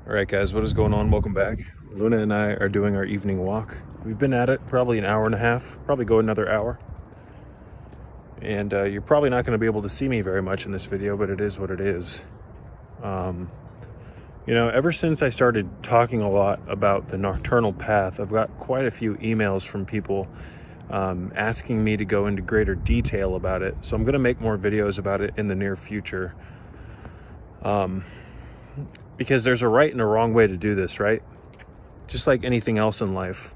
All right, guys, what is going on? Welcome back. Luna and I are doing our evening walk. We've been at it probably an hour and a half, probably go another hour. And you're probably not going to be able to see me very much in this video, but it is what it is. Ever since I started talking a lot about the nocturnal path, I've got quite a few emails from people asking me to go into greater detail about it. So I'm going to make more videos about it in the near future. Because there's a right and a wrong way to do this, right? Just like anything else in life,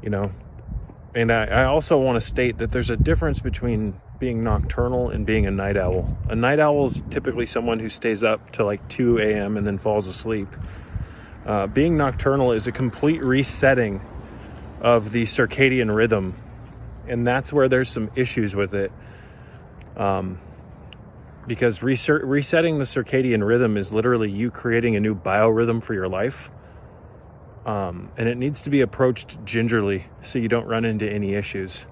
And I also want to state that there's a difference between being nocturnal and being a night owl. A night owl is typically someone who stays up till like 2 a.m. and then falls asleep. Being nocturnal is a complete resetting of the circadian rhythm. And that's where there's some issues with it. Because resetting the circadian rhythm is literally you creating a new biorhythm for your life. And it needs to be approached gingerly so you don't run into any issues.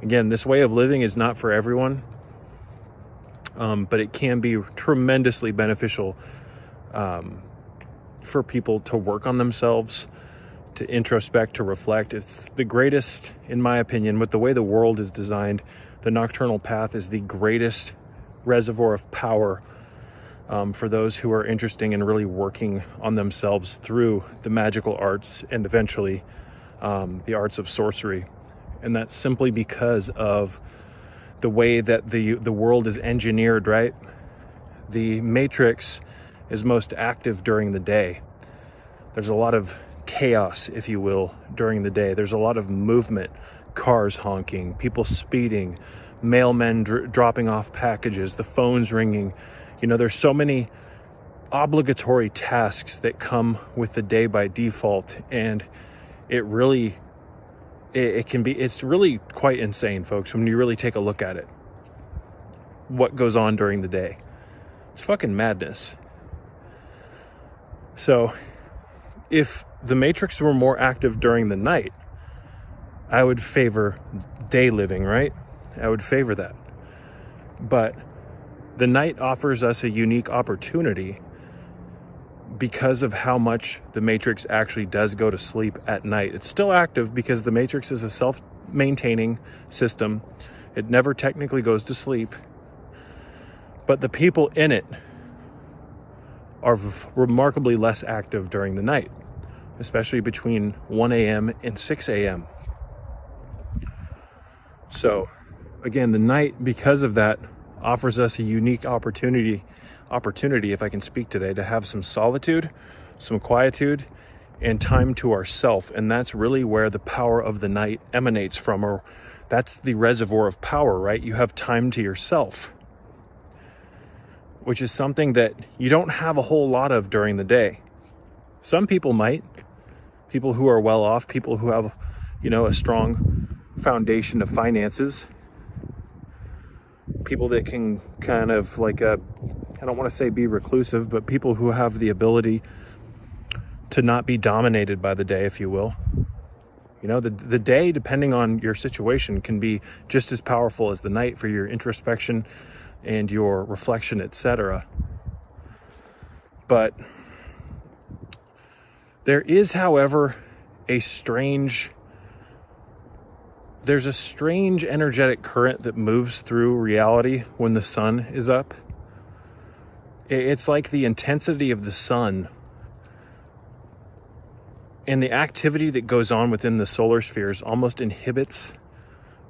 Again, this way of living is not for everyone, but it can be tremendously beneficial for people to work on themselves, to introspect, to reflect. It's the greatest, in my opinion, with the way the world is designed. The nocturnal path is the greatest reservoir of power for those who are interested in really working on themselves through the magical arts and eventually the arts of sorcery. And that's simply because of the way that the world is engineered, right? The matrix is most active during the day. There's a lot of chaos, if you will, during the day. There's a lot of movement, cars honking, people speeding, mailmen dropping off packages, the phones ringing. There's so many obligatory tasks that come with the day by default, and it's really quite insane, folks, when you really take a look at it. What goes on during the day? It's fucking madness. So if the matrix were more active during the night, I would favor day living, right? I would favor that. But the night offers us a unique opportunity because of how much the matrix actually does go to sleep at night. It's still active because the matrix is a self-maintaining system. It never technically goes to sleep. But the people in it are remarkably less active during the night, especially between 1 a.m. and 6 a.m. So again, the night, because of that, offers us a unique opportunity, if I can speak today, to have some solitude, some quietude, and time to ourself. And that's really where the power of the night emanates from, or that's the reservoir of power, right? You have time to yourself, which is something that you don't have a whole lot of during the day. Some people might, people who are well off, people who have, a strong foundation of finances, people that can kind of I don't want to say be reclusive, but people who have the ability to not be dominated by the day, if you will. The day, depending on your situation, can be just as powerful as the night for your introspection and your reflection, etc. But there is, however, there's a strange energetic current that moves through reality when the sun is up. It's like the intensity of the sun and the activity that goes on within the solar spheres almost inhibits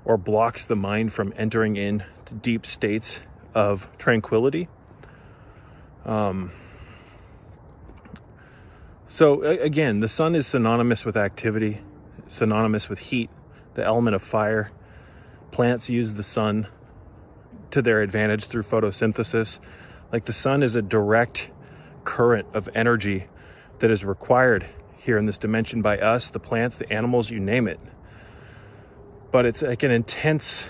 or blocks the mind from entering into deep states of tranquility. So again, the sun is synonymous with activity, synonymous with heat, the element of fire. Plants use the sun to their advantage through photosynthesis. Like the sun is a direct current of energy that is required here in this dimension by us, the plants, the animals, you name it. But it's like it's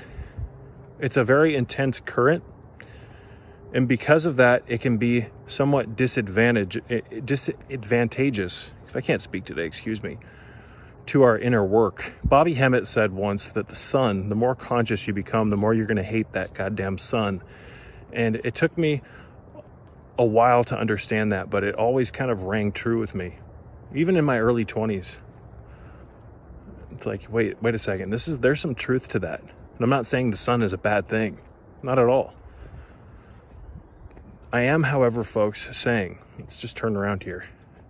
a very intense current. And because of that, it can be somewhat disadvantageous, if I can't speak today, excuse me, to our inner work. Bobby Hemmett said once that the sun, the more conscious you become, the more you're going to hate that goddamn sun. And it took me a while to understand that, but it always kind of rang true with me. Even in my early 20s. It's like, wait a second. There's some truth to that. And I'm not saying the sun is a bad thing. Not at all. I am, however, folks, saying, let's just turn around here,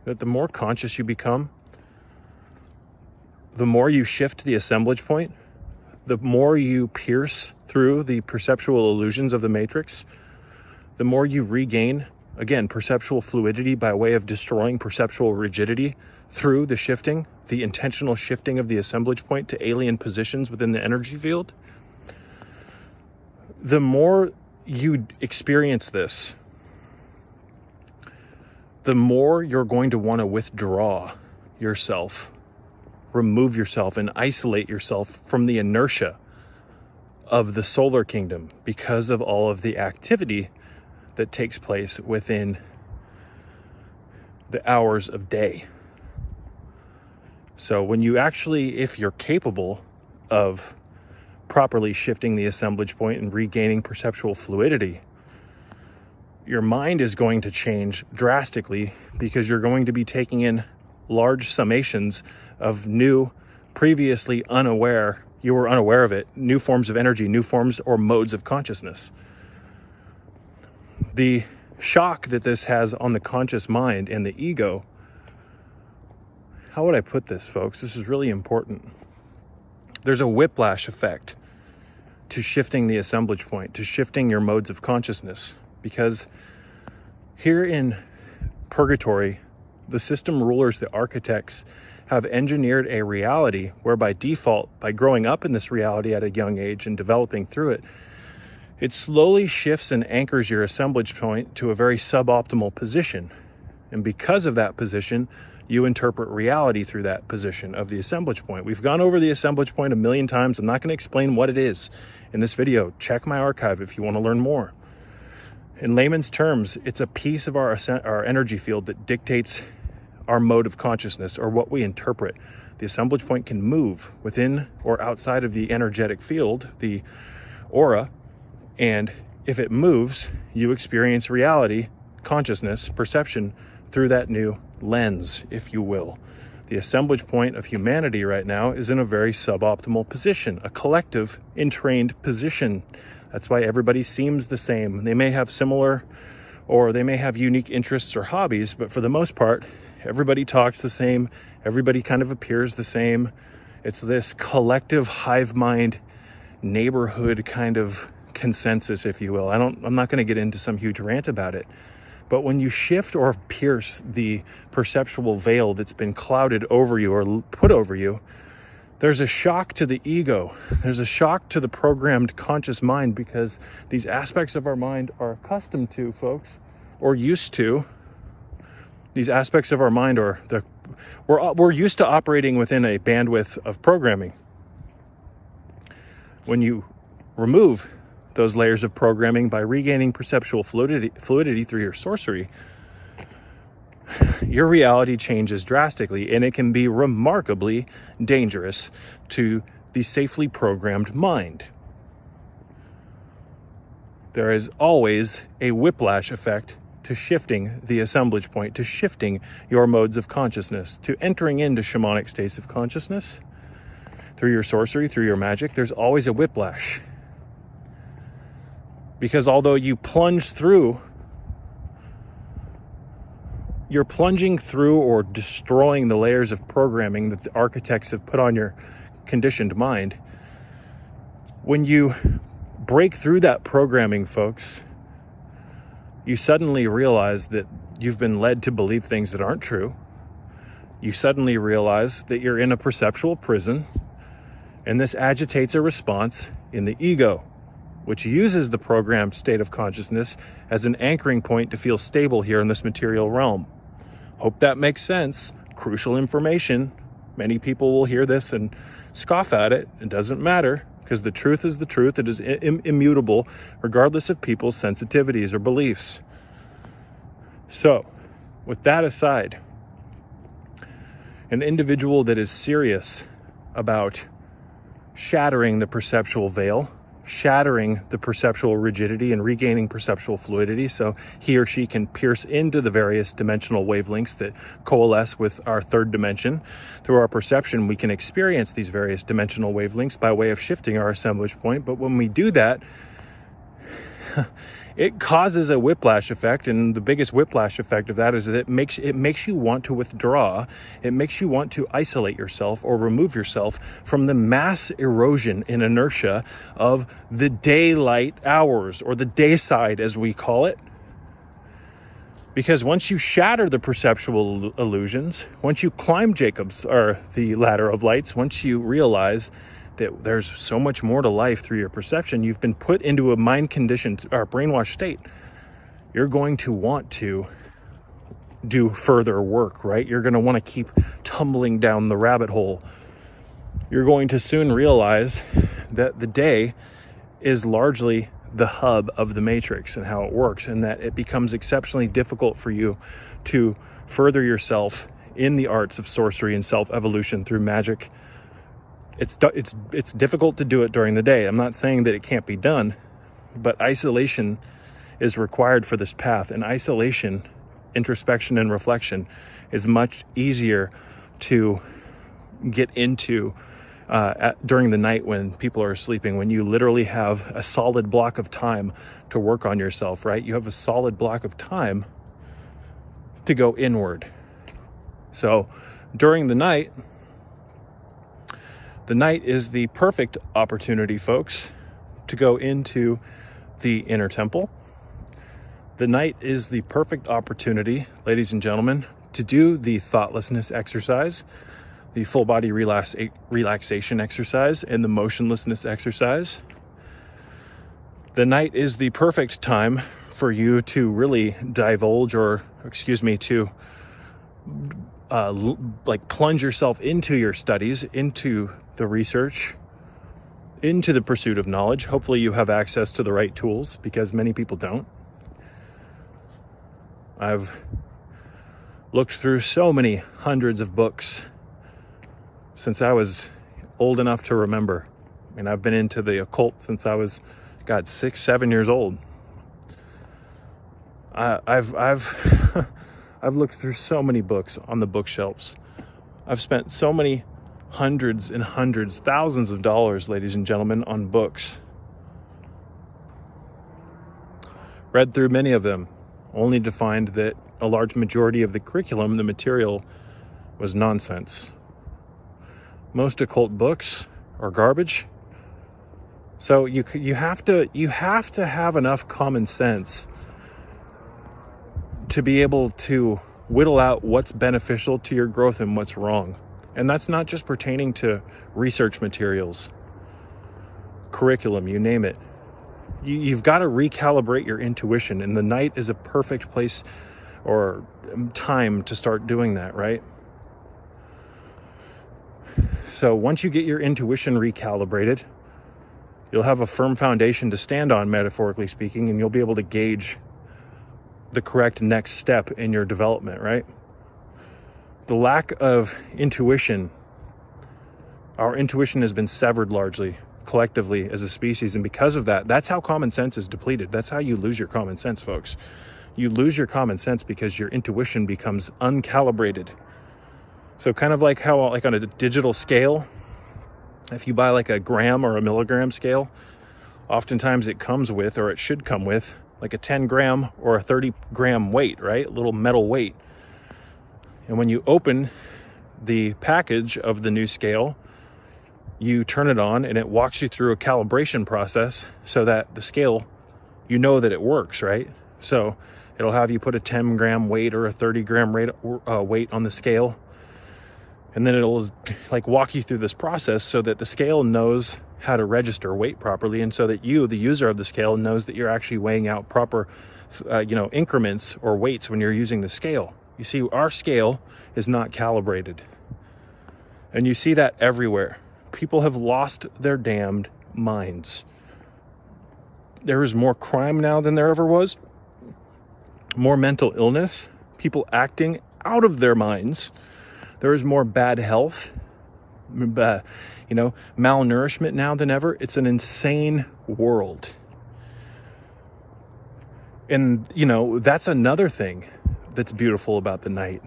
that the more conscious you become, the more you shift the assemblage point, the more you pierce through the perceptual illusions of the matrix, the more you regain, again, perceptual fluidity by way of destroying perceptual rigidity through the shifting, the intentional shifting of the assemblage point to alien positions within the energy field. The more you experience this, the more you're going to want to withdraw yourself, remove yourself, and isolate yourself from the inertia of the solar kingdom because of all of the activity that takes place within the hours of day. So when you actually, if you're capable of properly shifting the assemblage point and regaining perceptual fluidity, your mind is going to change drastically because you're going to be taking in large summations of new, previously you were unaware of it, new forms of energy, new forms or modes of consciousness. The shock that this has on the conscious mind and the ego, how would I put this, folks? This is really important. There's a whiplash effect to shifting the assemblage point, to shifting your modes of consciousness. Because here in purgatory, the system rulers, the architects, have engineered a reality where by default, by growing up in this reality at a young age and developing through it, it slowly shifts and anchors your assemblage point to a very suboptimal position. And because of that position, you interpret reality through that position of the assemblage point. We've gone over the assemblage point a million times. I'm not going to explain what it is in this video. Check my archive if you want to learn more. In layman's terms, it's a piece of our energy field that dictates our mode of consciousness or what we interpret. The assemblage point can move within or outside of the energetic field, the aura, and if it moves, you experience reality, consciousness, perception through that new lens, if you will. The assemblage point of humanity right now is in a very suboptimal position, a collective entrained position. That's why everybody seems the same. They may have similar or they may have unique interests or hobbies, but for the most part, everybody talks the same. Everybody kind of appears the same. It's this collective hive mind neighborhood kind of consensus, if you will. I'm not going to get into some huge rant about it. But when you shift or pierce the perceptual veil that's been clouded over you or put over you, there's a shock to the ego. There's a shock to the programmed conscious mind because these aspects of our mind are accustomed to, folks, or used to. These aspects of our mind we're used to operating within a bandwidth of programming. When you remove those layers of programming by regaining perceptual fluidity through your sorcery, your reality changes drastically, and it can be remarkably dangerous to the safely programmed mind. There is always a whiplash effect to shifting the assemblage point, to shifting your modes of consciousness, to entering into shamanic states of consciousness through your sorcery, through your magic. There's always a whiplash. Because although you plunge through, you're plunging through or destroying the layers of programming that the architects have put on your conditioned mind. When you break through that programming, folks, you suddenly realize that you've been led to believe things that aren't true. You suddenly realize that you're in a perceptual prison, and this agitates a response in the ego, which uses the programmed state of consciousness as an anchoring point to feel stable here in this material realm. Hope that makes sense. Crucial information. Many people will hear this and scoff at it. It doesn't matter, because the truth is the truth. It is immutable, regardless of people's sensitivities or beliefs. So, with that aside, an individual that is serious about shattering the perceptual veil, shattering the perceptual rigidity and regaining perceptual fluidity, so he or she can pierce into the various dimensional wavelengths that coalesce with our third dimension. Through our perception, we can experience these various dimensional wavelengths by way of shifting our assemblage point. But when we do that, it causes a whiplash effect, and the biggest whiplash effect of that is that it makes you want to withdraw. It makes you want to isolate yourself or remove yourself from the mass erosion and inertia of the daylight hours, or the day side as we call it. Because once you shatter the perceptual illusions, once you climb the ladder of lights, once you realize that there's so much more to life through your perception, you've been put into a mind conditioned or brainwashed state. You're going to want to do further work, right? You're going to want to keep tumbling down the rabbit hole. You're going to soon realize that the day is largely the hub of the matrix and how it works, and that it becomes exceptionally difficult for you to further yourself in the arts of sorcery and self-evolution through magic. It's difficult to do it during the day. I'm not saying that it can't be done, but isolation is required for this path. And isolation, introspection, and reflection is much easier to get into during the night when people are sleeping, when you literally have a solid block of time to work on yourself, right? You have a solid block of time to go inward. So during the night is the perfect opportunity, folks, to go into the inner temple. The night is the perfect opportunity, ladies and gentlemen, to do the thoughtlessness exercise, the full body relaxation exercise, and the motionlessness exercise. The night is the perfect time for you to really divulge, to plunge yourself into your studies, into the research, into the pursuit of knowledge. Hopefully you have access to the right tools, because many people don't. I've looked through so many hundreds of books since I was old enough to remember. And I've been into the occult since I was, 6-7 years old. I've looked through so many books on the bookshelves. I've spent so many hundreds and hundreds, thousands of dollars, ladies and gentlemen, on books. Read through many of them, only to find that a large majority of the curriculum, the material, was nonsense. Most occult books are garbage. So you have to have enough common sense to be able to whittle out what's beneficial to your growth and what's wrong. And that's not just pertaining to research materials, curriculum, you name it. You've got to recalibrate your intuition, and the night is a perfect place or time to start doing that, right? So once you get your intuition recalibrated, you'll have a firm foundation to stand on, metaphorically speaking, and you'll be able to gauge the correct next step in your development, right? The lack of intuition, our intuition has been severed largely, collectively as a species, and because of that, that's how common sense is depleted. That's how you lose your common sense, folks. You lose your common sense because your intuition becomes uncalibrated. So kind of like how, like on a digital scale, if you buy like a gram or a milligram scale, oftentimes it comes with, or it should come with, like a 10 gram or a 30 gram weight, right? A little metal weight. And when you open the package of the new scale, you turn it on and it walks you through a calibration process so that the scale, you know that it works, right? So it'll have you put a 10 gram weight or a 30 gram weight on the scale. And then it'll like walk you through this process so that the scale knows how to register weight properly, and so that you, the user of the scale, knows that you're actually weighing out proper, increments or weights when you're using the scale. You see, our scale is not calibrated. And you see that everywhere. People have lost their damned minds. There is more crime now than there ever was. More mental illness. People acting out of their minds. There is more bad health. malnourishment now than ever. It's an insane world. And, that's another thing that's beautiful about the night.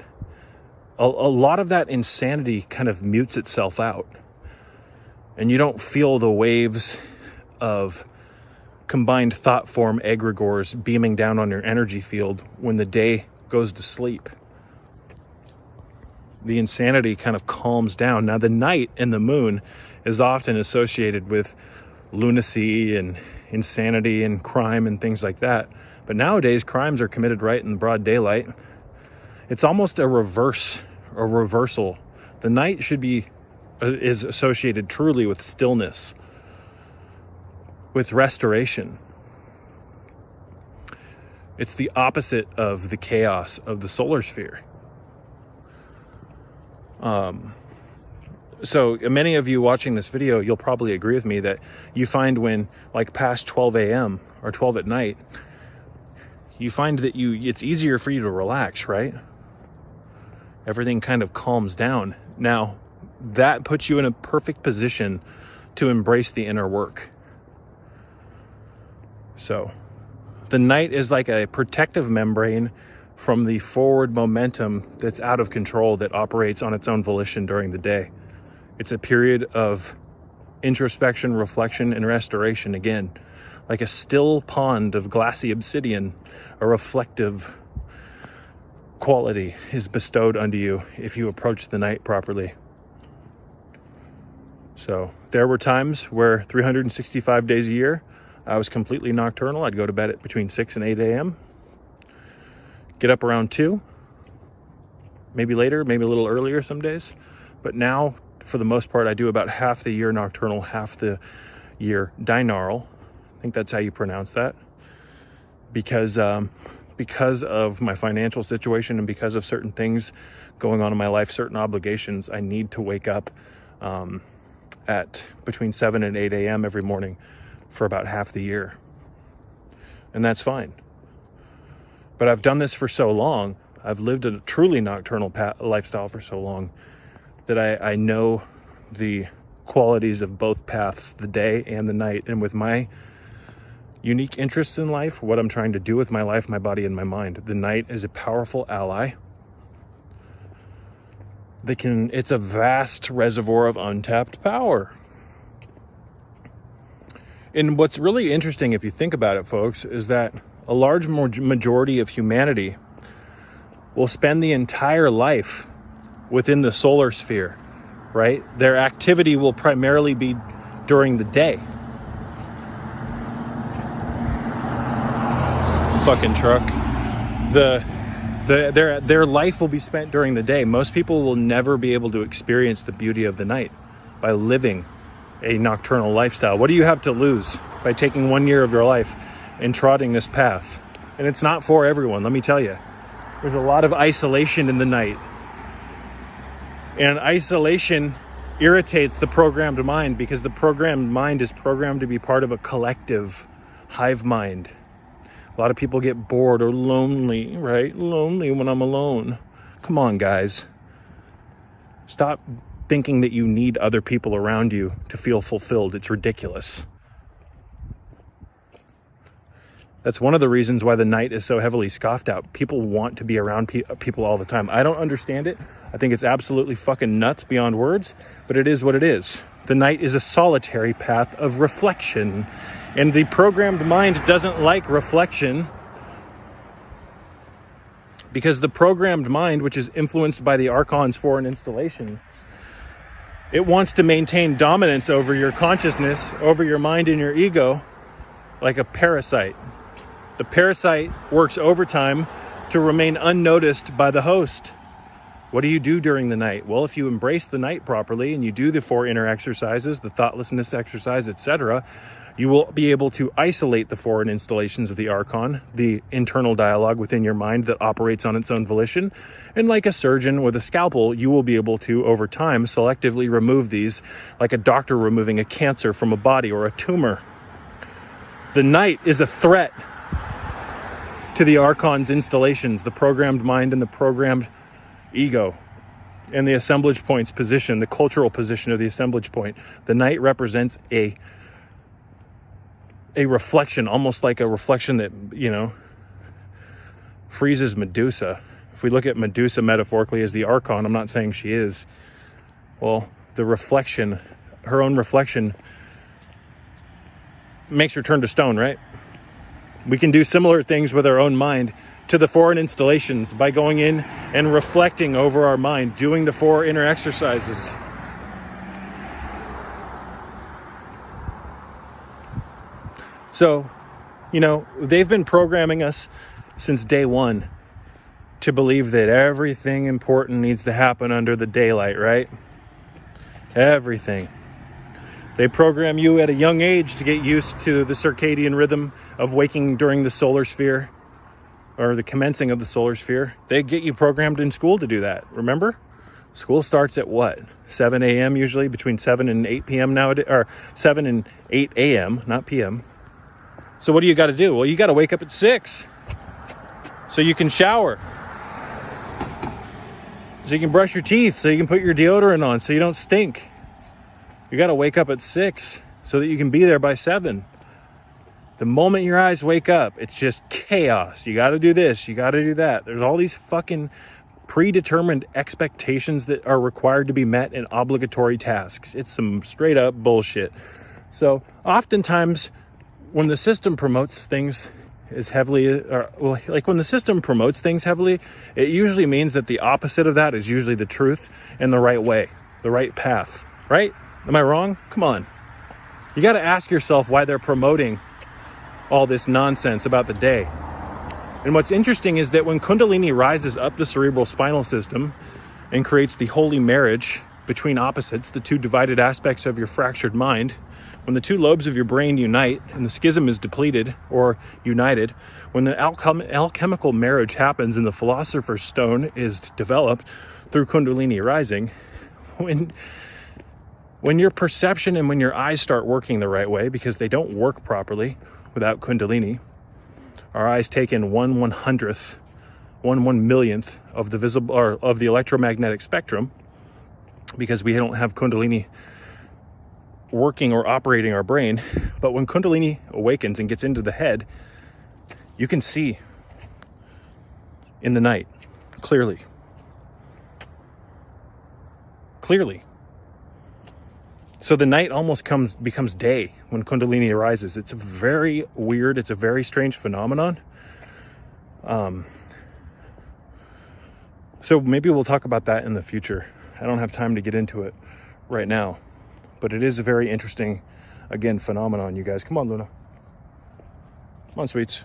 A lot of that insanity kind of mutes itself out. And you don't feel the waves of combined thought form egregores beaming down on your energy field when the day goes to sleep. The insanity kind of calms down. Now, the night and the moon is often associated with lunacy and insanity and crime and things like that. But nowadays, crimes are committed right in the broad daylight. It's almost a reversal. The night is associated truly with stillness, with restoration. It's the opposite of the chaos of the solar sphere. So many of you watching this video, you'll probably agree with me that you find when past 12 a.m. or 12 at night, you find that it's easier for you to relax, right? Everything kind of calms down. Now, that puts you in a perfect position to embrace the inner work. So, the night is like a protective membrane from the forward momentum that's out of control that operates on its own volition during the day. It's a period of introspection, reflection, and restoration again. Like a still pond of glassy obsidian, a reflective quality is bestowed unto you if you approach the night properly. So there were times where 365 days a year, I was completely nocturnal. I'd go to bed at between 6 and 8 a.m., get up around 2, maybe later, maybe a little earlier some days. But now, for the most part, I do about half the year nocturnal, half the year diurnal. I think that's how you pronounce that. Because of my financial situation and because of certain things going on in my life, certain obligations, I need to wake up at between 7 and 8 a.m. every morning for about half the year. And that's fine. But I've done this for so long, I've lived a truly nocturnal lifestyle for so long, that I know the qualities of both paths, the day and the night. And with my unique interests in life, what I'm trying to do with my life, my body, and my mind, the night is a powerful ally. It's a vast reservoir of untapped power. And what's really interesting, if you think about it, folks, is that a large majority of humanity will spend the entire life within the solar sphere, right? Their activity will primarily be during the day. Fucking truck. Their life will be spent during the day. Most people will never be able to experience the beauty of the night by living a nocturnal lifestyle. What do you have to lose by taking 1 year of your life and trotting this path? And it's not for everyone, let me tell you. There's a lot of isolation in the night. And isolation irritates the programmed mind because the programmed mind is programmed to be part of a collective hive mind. A lot of people get bored or lonely, right? Lonely when I'm alone. Come on, guys. Stop thinking that you need other people around you to feel fulfilled. It's ridiculous. That's one of the reasons why the night is so heavily scoffed out. People want to be around people all the time. I don't understand it. I think it's absolutely fucking nuts beyond words, but it is what it is. The night is a solitary path of reflection, and the programmed mind doesn't like reflection because the programmed mind, which is influenced by the archons, foreign installations, it wants to maintain dominance over your consciousness, over your mind and your ego, like a parasite. The parasite works overtime to remain unnoticed by the host. What do you do during the night? Well, if you embrace the night properly and you do the 4 inner exercises, the thoughtlessness exercise, etc., you will be able to isolate the foreign installations of the archon, the internal dialogue within your mind that operates on its own volition. And like a surgeon with a scalpel, you will be able to, over time, selectively remove these, like a doctor removing a cancer from a body or a tumor. The night is a threat to the archon's installations, the programmed mind and the programmed ego. and the assemblage point's position, the cultural position of the assemblage point. The night represents a reflection, almost like a reflection that, you know, freezes Medusa. If we look at Medusa metaphorically as the archon, I'm not saying she is. Well, the reflection, her own reflection, makes her turn to stone, right? We can do similar things with our own mind to the foreign installations by going in and reflecting over our mind, doing the 4 inner exercises. So, you know, they've been programming us since day one to believe that everything important needs to happen under the daylight, right? Everything. They program you at a young age to get used to the circadian rhythm of waking during the solar sphere, or the commencing of the solar sphere. They get you programmed in school to do that. Remember? School starts at what? 7 a.m. usually, between 7 and 8 p.m. nowadays, or 7 and 8 a.m., not p.m. So what do you got to do? Well, you got to wake up at 6 so you can shower, so you can brush your teeth, so you can put your deodorant on, so you don't stink. You got to wake up at 6 so that you can be there by 7. The moment your eyes wake up, it's just chaos. You got to do this. You got to do that. There's all these fucking predetermined expectations that are required to be met in obligatory tasks. It's some straight up bullshit. So oftentimes when the system promotes things as heavily, or well, like when the system promotes things heavily, it usually means that the opposite of that is usually the truth and the right way, the right path, right? Am I wrong? Come on. You got to ask yourself why they're promoting all this nonsense about the day. And what's interesting is that when Kundalini rises up the cerebral spinal system and creates the holy marriage between opposites, the two divided aspects of your fractured mind, when the two lobes of your brain unite and the schism is depleted or united, when the alchemical marriage happens and the philosopher's stone is developed through Kundalini rising, when your perception and when your eyes start working the right way, because they don't work properly without Kundalini, our eyes take in 1/100th, 1/1,000,000th of the visible, or of the electromagnetic spectrum, because we don't have Kundalini working or operating our brain. But when Kundalini awakens and gets into the head, you can see in the night clearly. So the night almost becomes day when Kundalini arises. It's very weird. It's a very strange phenomenon. So maybe we'll talk about that in the future. I don't have time to get into it right now, but it is a very interesting, again, phenomenon, you guys. Come on, Luna. Come on, sweets.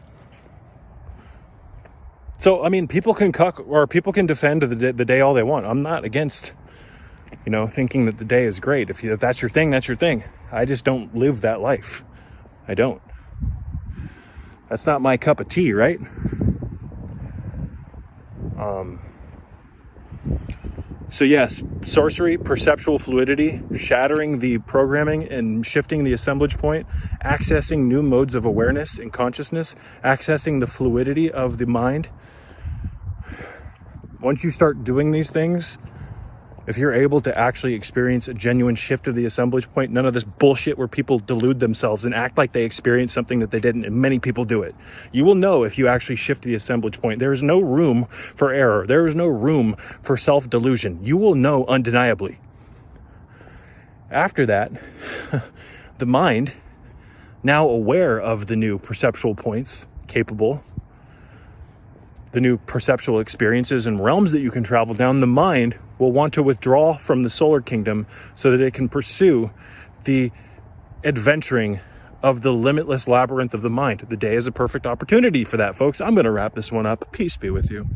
So, I mean, people can cuck, or people can defend the day all they want. I'm not against, thinking that the day is great. If that's your thing, that's your thing. I just don't live that life. I don't. That's not my cup of tea, right? So yes, sorcery, perceptual fluidity, shattering the programming and shifting the assemblage point, accessing new modes of awareness and consciousness, accessing the fluidity of the mind. Once you start doing these things, if you're able to actually experience a genuine shift of the assemblage point, none of this bullshit where people delude themselves and act like they experienced something that they didn't, and many people do it. You will know if you actually shift the assemblage point. There is no room for error. There is no room for self-delusion. You will know undeniably. After that, the mind, now aware of the new perceptual points, capable, the new perceptual experiences and realms that you can travel down, the mind will want to withdraw from the solar kingdom so that it can pursue the adventuring of the limitless labyrinth of the mind. The day is a perfect opportunity for that, folks. I'm going to wrap this one up. Peace be with you.